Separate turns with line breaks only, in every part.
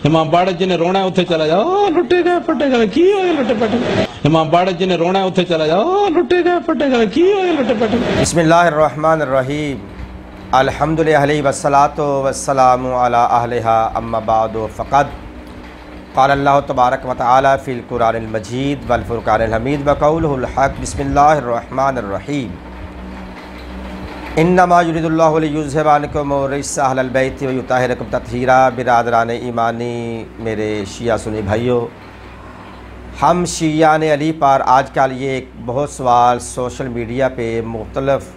امام باڑک جی نے رونا ہے اتنے چلا جاؤ، لٹے گئے پٹے گئے کی ہوئے لٹے پٹے. امام باڑک جی نے رونا ہے اتنے چلا جاؤ، لٹے گئے پٹے گئے کی ہوئے لٹے پٹے.
بسم اللہ الرحمن الرحیم. الحمدللہ والصلاۃ والسلام علی اہلہا اما بعد فقد قال اللہ تبارک و تعالی فی القرآن المجید والفرقان الحمید وقولہ الحق. بسم اللہ الرحمن الرحیم. انما یرید اللہ لیذھب عنکم الرجس اہل البیت ویطہرکم تطہیرا. برادران ایمانی، میرے شیعہ سنی بھائیوں، ہم شیعان علی پر آج کل یہ ایک بہت سوال سوشل میڈیا پہ مختلف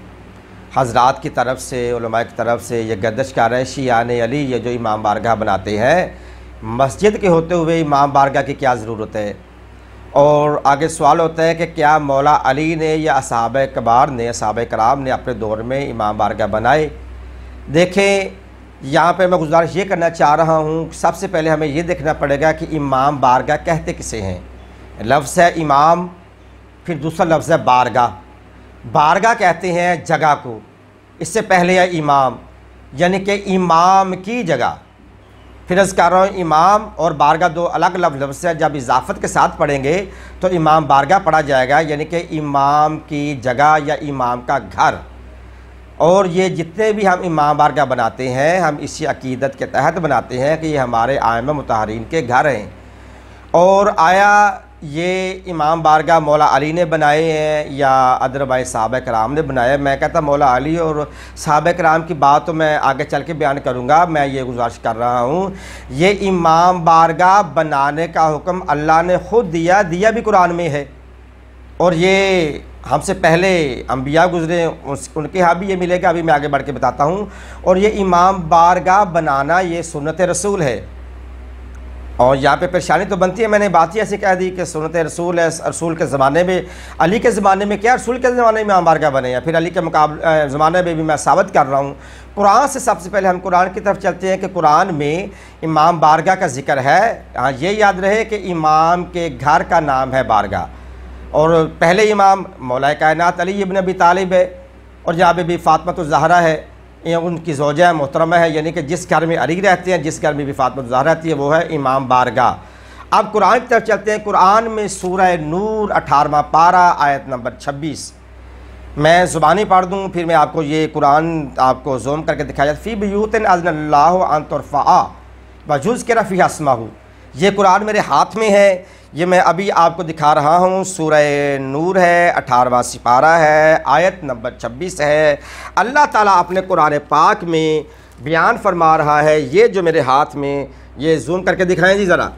حضرات کی طرف سے، علماء کی طرف سے یہ گردش کر رہے ہیں، شیعان علی یہ جو امام بارگاہ بناتے ہیں، مسجد کے ہوتے ہوئے امام بارگاہ کی کیا ضرورت ہے؟ اور آگے سوال ہوتا ہے کہ کیا مولا علی نے یا اصحابہ کبار نے، اصحابہ کرام نے اپنے دور میں امام بارگاہ بنائے؟ دیکھیں، یہاں پہ میں گزارش یہ کرنا چاہ رہا ہوں، سب سے پہلے ہمیں یہ دیکھنا پڑے گا کہ امام بارگاہ کہتے کسے ہیں. لفظ ہے امام، پھر دوسرا لفظ ہے بارگاہ. بارگاہ کہتے ہیں جگہ کو، اس سے پہلے ہے امام، یعنی کہ امام کی جگہ. پھر عرض کر رہا ہوں امام اور بارگاہ دو الگ الگ لفظ ہے. جب اضافت کے ساتھ پڑھیں گے تو امام بارگاہ پڑھا جائے گا، یعنی کہ امام کی جگہ یا امام کا گھر. اور یہ جتنے بھی ہم امام بارگاہ بناتے ہیں، ہم اسی عقیدت کے تحت بناتے ہیں کہ یہ ہمارے ائمہ مطہرین کے گھر ہیں. اور آیا یہ امام بارگاہ مولا علی نے بنائے ہیں یا ادروائز صحابہ کرام نے بنائے؟ میں کہتا مولا علی اور صحابہ کرام کی بات تو میں آگے چل کے بیان کروں گا. میں یہ گزارش کر رہا ہوں، یہ امام بارگاہ بنانے کا حکم اللہ نے خود دیا بھی قرآن میں ہے. اور یہ ہم سے پہلے انبیاء گزرے، ان کے ہاں بھی یہ ملے گا، ابھی میں آگے بڑھ کے بتاتا ہوں. اور یہ امام بارگاہ بنانا یہ سنت رسول ہے. اور یہاں پہ پریشانی تو بنتی ہے، میں نے بات ہی ایسی کہہ دی کہ سنت رسول ہے. رسول کے زمانے میں، علی کے زمانے میں کیا، رسول کے زمانے میں امام بارگاہ بنے ہیں، پھر علی کے زمانے میں بھی میں ثابت کر رہا ہوں. قرآن سے سب سے پہلے ہم قرآن کی طرف چلتے ہیں کہ قرآن میں امام بارگاہ کا ذکر ہے. ہاں، یہ یاد رہے کہ امام کے گھر کا نام ہے بارگاہ. اور پہلے امام مولا کائنات علی ابن ابی طالب ہے، اور یہاں پہ بھی فاطمہ الزہرا ہے، ان کی زوجہ محترمہ ہے، یعنی کہ جس گھر میں علی رہتے ہیں، جس گھر میں بھی فاطمہ الزہرا رہتی ہے، وہ ہے امام بارگاہ. اب قرآن کی طرف چلتے ہیں. قرآن میں سورہ نور 18واں پارہ آیت نمبر 26. میں زبانی پڑھ دوں، پھر میں آپ کو یہ قرآن آپ کو زوم کر کے دکھایا جاتا. فی بیوت اذن اللہ ان ترفع ویذکر فیہا اسمہ. یہ قرآن میرے ہاتھ میں ہے، یہ میں ابھی آپ کو دکھا رہا ہوں. سورہ نور ہے، 18واں سپارہ ہے، آیت نمبر 26 ہے. اللہ تعالیٰ اپنے قرآن پاک میں بیان فرما رہا ہے. یہ جو میرے ہاتھ میں، یہ زوم کر کے دکھائیں جی ذرا،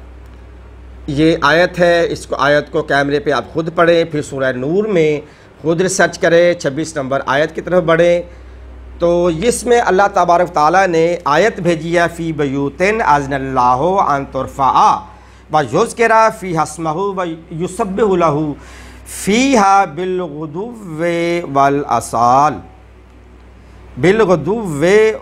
یہ آیت ہے. اس کو آیت کو کیمرے پہ آپ خود پڑھیں، پھر سورہ نور میں خود ریسرچ کریں، 26 نمبر آیت کی طرف بڑھیں. تو اس میں اللہ تبارک تعالیٰ نے آیت بھیجی ہے، فی بیوت اذن اللہ ان ترفع ویذکر فیہا اسمہ ویسبح لہ فیہا بالغدو والآصال. بالغدو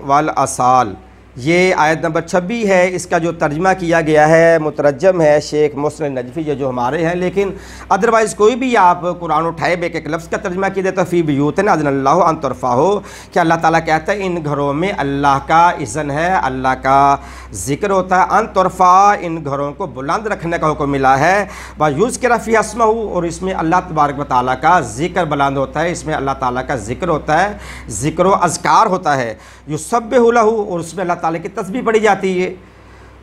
والآصال یہ آیت نمبر 26 ہے. اس کا جو ترجمہ کیا گیا ہے، مترجم ہے شیخ محسن نجفی، یہ جو ہمارے ہیں. لیکن ادروائز کوئی بھی آپ قرآن اٹھائے ایک ایک لفظ کا ترجمہ کی دیتا. فی بیوت اذن اللہ ان ترفع ہو کہ اللہ تعالیٰ کہتا ہے ان گھروں میں اللہ کا اذن ہے، اللہ کا ذکر ہوتا ہے. ان ترفع، ان گھروں کو بلند رکھنے کا حکم ملا ہے. ویذکر فیہا اسمہ، اور اس میں اللہ تبارک و تعالیٰ کا ذکر بلند ہوتا ہے، اس میں اللہ تعالیٰ کا ذکر ہوتا ہے، ذکر و اذکار ہوتا ہے. یسبح لہ، اور اس میں اللہ تعالیٰ کی تسبیح پڑھی جاتی ہے.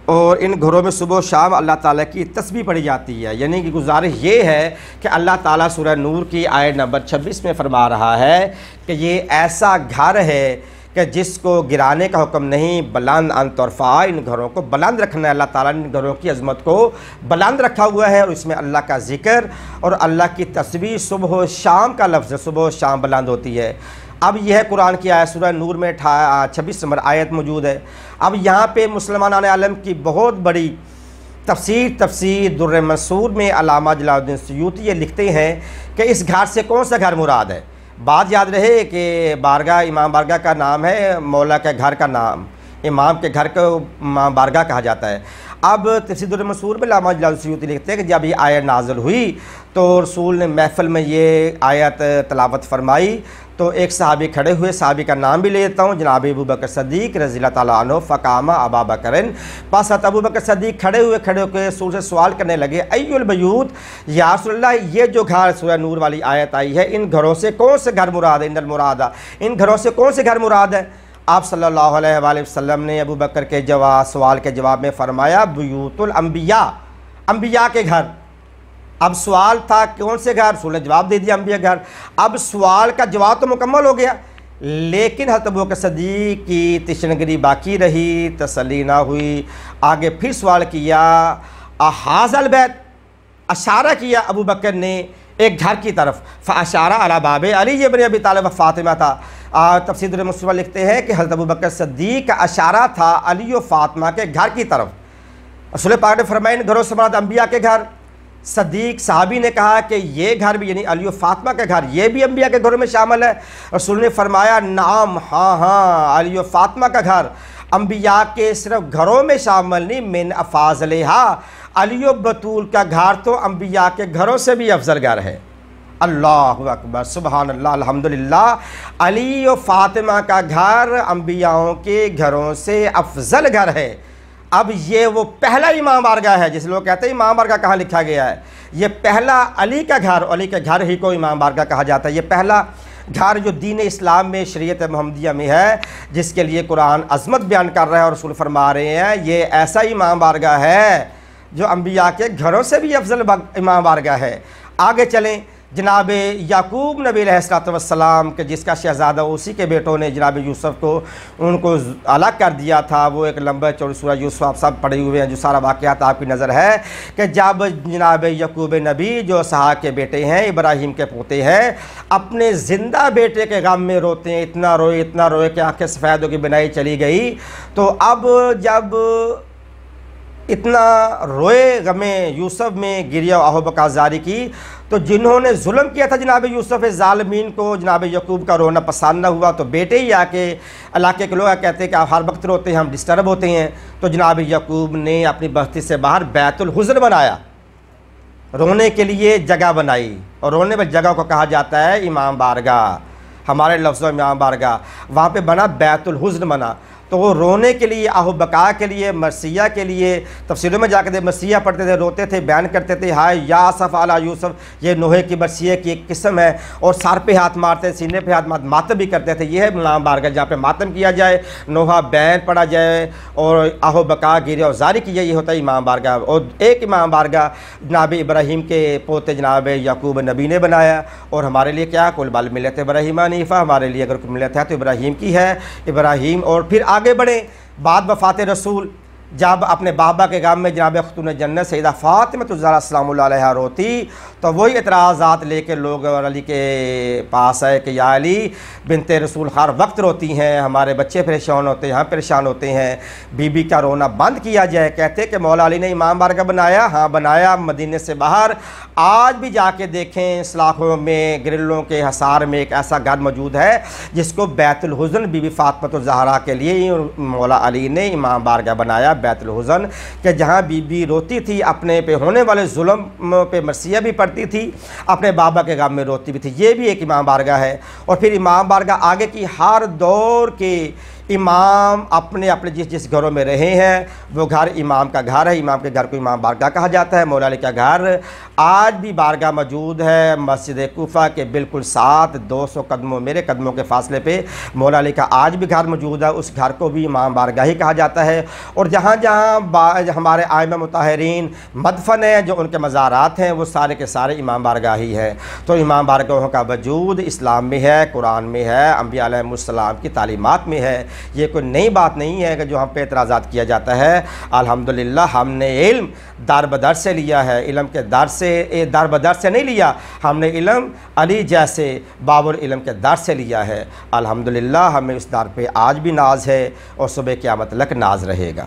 اور ان گھروں میں صبح و شام اللہ تعالیٰ کی تسبیح پڑھی جاتی ہے. یعنی کہ گزارش یہ ہے کہ اللہ تعالیٰ سورہ نور کی آیت نمبر 26 میں فرما رہا ہے کہ یہ ایسا گھر ہے کہ جس کو گرانے کا حکم نہیں، بلند ان ترفع، ان گھروں کو بلند رکھنا ہے. اللہ تعالیٰ نے ان گھروں کی عظمت کو بلند رکھا ہوا ہے، اور اس میں اللہ کا ذکر اور اللہ کی تسبیح صبح و شام کا لفظ ہے، صبح و شام بلند ہوتی ہے. اب یہ ہے قرآن کی آیت، سورہ نور میں 26 نمبر آیت موجود ہے. اب یہاں پہ مسلمان عالم کی بہت بڑی تفسیر در منصور میں علامہ جلال الدین سیوطی یہ لکھتے ہیں کہ اس گھر سے کون سا گھر مراد ہے. بات یاد رہے کہ بارگاہ، امام بارگاہ کا نام ہے مولا کے گھر کا نام، امام کے گھر کو امام بارگاہ کہا جاتا ہے. اب تفسیر در منصور میں علامہ جلال سیوطی لکھتے ہیں کہ جب یہ آیت نازل ہوئی تو رسول نے محفل میں یہ آیت تلاوت فرمائی تو ایک صحابی کھڑے ہوئے, صحابی کا نام بھی لے لیتا ہوں, جناب ابو بکر صدیق رضی اللہ تعالیٰ عنہ. فقام ابا بکرن, پس ابو بکر صدیق کھڑے ہوئے رسول سے سوال کرنے لگے, ای البیوت, یا رسول اللہ یہ جو گھر سورہ نور والی آیت آئی ہے, ان گھروں سے کون سے گھر مراد ہے؟ ان المرادہ, ان گھروں سے کون سے گھر مراد ہے؟ آپ صلی اللہ علیہ وآلہ وسلم نے ابو بکر کے سوال کے جواب میں فرمایا, بیوت الانبیاء, انبیاء کے گھر. اب سوال تھا کون سے گھر, رسول نے جواب دے دیا انبیاء گھر. اب سوال کا جواب تو مکمل ہو گیا, لیکن حضرت ابو بکر صدیق کی تشنگری باقی رہی, تسلی نہ ہوئی. آگے پھر سوال کیا, احاذ البیت, اشارہ کیا ابو بکر نے ایک گھر کی طرف. فاشارہ علی باب علی ابن ابی طالب و فاطمہ تھا. تفسیر مسلمہ لکھتے ہیں کہ حضرت ابو بکر صدیق کا اشارہ تھا علی و فاطمہ کے گھر کی طرف. رسول پاک نے فرمایا ان گھروں سے مراد انبیاء کے گھر. صدیق صحابی نے کہا کہ یہ گھر بھی, یعنی علی و فاطمہ کے گھر, یہ بھی انبیاء کے گھروں میں شامل ہے؟ رسول نے فرمایا نعم, ہاں, علی و فاطمہ کا گھر انبیاء کے صرف گھروں میں شامل نہیں, من افاضلہا, علی و بطول کا گھر تو انبیاء کے گھروں سے بھی افضل گھر ہے. اللہ اکبر, سبحان اللہ, الحمدللہ. علی و فاطمہ کا گھر انبیاءوں کے گھروں سے افضل گھر ہے. اب یہ وہ پہلا امام بارگاہ ہے, جس لوگ کہتے ہیں امام بارگاہ کہاں لکھا گیا ہے, یہ پہلا علی کا گھر, علی کے گھر ہی کو امام بارگاہ کہا جاتا ہے. یہ پہلا گھر جو دین اسلام میں, شریعت محمدیہ میں ہے, جس کے لیے قرآن عظمت بیان کر رہا ہے, اور رسول فرما رہے ہیں یہ ایسا امام بارگاہ ہے جو انبیاء کے گھروں سے بھی افضل امام بارگاہ ہے. آگے چلیں, جناب یعقوب نبی علیہ السلام کے, جس کا شہزادہ اسی کے بیٹوں نے جناب یوسف کو ان کو الگ کر دیا تھا. وہ ایک لمبا چوڑا سورہ یوسف آپ سب پڑھے ہوئے ہیں, جو سارا واقعات آپ کی نظر ہے کہ جب جناب یعقوب نبی جو اسحاق کے بیٹے ہیں, ابراہیم کے پوتے ہیں, اپنے زندہ بیٹے کے غم میں روتے ہیں, اتنا روئے کہ آنکھیں سفید ہو کے بنائی چلی گئی. تو اب جب اتنا روئے غم یوسف میں گریہ و آہ و بکا زاری کی, تو جنہوں نے ظلم کیا تھا جناب یوسف ظالمین کو, جناب یعقوب کا رونا پسند نہ ہوا, تو بیٹے ہی آ کے علاقے کے لوگ کہتے ہیں کہ آپ ہر وقت روتے ہیں, ہم ڈسٹرب ہوتے ہیں. تو جناب یعقوب نے اپنی بستی سے باہر بیت الحزن بنایا, رونے کے لیے جگہ بنائی, اور رونے میں جگہ کو کہا جاتا ہے امام بارگاہ, ہمارے لفظوں میں امام بارگاہ. وہاں پہ بنا بیت الحزن بنا, تو وہ رونے کے لیے, آہ و بکا کے لیے, مرثیہ کے لیے, تفسیروں میں جا کے مرثیہ پڑھتے تھے, روتے تھے, بیان کرتے تھے, ہائے یا اسف علی یوسف, یہ نوحے کی مرثیہ کی ایک قسم ہے. اور سر پہ ہاتھ مارتے, سینے پہ ہاتھ مارتے, ماتم بھی کرتے تھے. یہ ہے امام بارگاہ جہاں پہ ماتم کیا جائے, نوحہ بیان پڑھا جائے, اور آہ و بکا گریہ و زاری کی جائے, یہ ہوتا ہے امام بارگاہ. اور ایک امام بارگاہ جناب ابراہیم کے پوتے جناب یعقوب نبی نے بنایا. اور ہمارے لیے کیا, قل بل ملت ابراہیم حنیفہ, ہمارے لیے اگر کوئی ملت ہے تو ابراہیم کی ہے, ابراہیم. اور پھر آگے بڑھیں, بعد وفات رسول جب اپنے بابا کے غم میں جناب خاتون جنت سیدہ فاطمہ الزہرا السلام اللہ علیہ روتی, تو وہی اعتراضات لے کے لوگ علی کے پاس آئے کہ یا علی بنت رسول ہر وقت روتی ہیں, ہمارے بچے پریشان ہوتے ہیں, ہم پریشان ہوتے ہیں, بی بی کا رونا بند کیا جائے. کہتے کہ مولا علی نے امام بارگاہ بنایا, ہاں بنایا, مدینے سے باہر. آج بھی جا کے دیکھیں سلاخوں میں, گرلوں کے حصار میں ایک ایسا گھر موجود ہے جس کو بیت الحزن بی بی فاطمہ الزہرا کے لیے مولا علی نے امام بارگاہ بنایا, بیت الحزن, کہ جہاں بی بی روتی تھی, اپنے پہ ہونے والے ظلم پہ مرثیہ بھی پڑھتی تھی, اپنے بابا کے غم میں روتی بھی تھی. یہ بھی ایک امام بارگاہ ہے. اور پھر امام بارگاہ آگے کی ہر دور کے امام اپنے جس گھروں میں رہے ہیں وہ گھر امام کا گھر ہے. امام کے گھر کو امام بارگاہ کہا جاتا ہے. مولا علی کا گھر آج بھی بارگاہ موجود ہے مسجد کوفہ کے بالکل ساتھ, 200 قدموں میرے قدموں کے فاصلے پہ مولا علی کا آج بھی گھر موجود ہے. اس گھر کو بھی امام بارگاہ ہی کہا جاتا ہے. اور جہاں جہاں ہمارے ائمہ مطہرین مدفن ہیں, جو ان کے مزارات ہیں, وہ سارے کے سارے امام بارگاہ ہی ہے. تو امام بارگاہوں کا وجود اسلام میں ہے, قرآن میں ہے, انبیاء علیہ السلام کی تعلیمات میں ہے. یہ کوئی نئی بات نہیں ہے کہ جو ہم پہ اعتراضات کیا جاتا ہے. الحمدللہ ہم نے علم در بدر سے لیا ہے, علم کے در بدر سے نہیں لیا, ہم نے علم علی جیسے باب العلم کے در سے لیا ہے. الحمدللہ ہمیں اس در پہ آج بھی ناز ہے, اور صبح قیامت تک ناز رہے گا.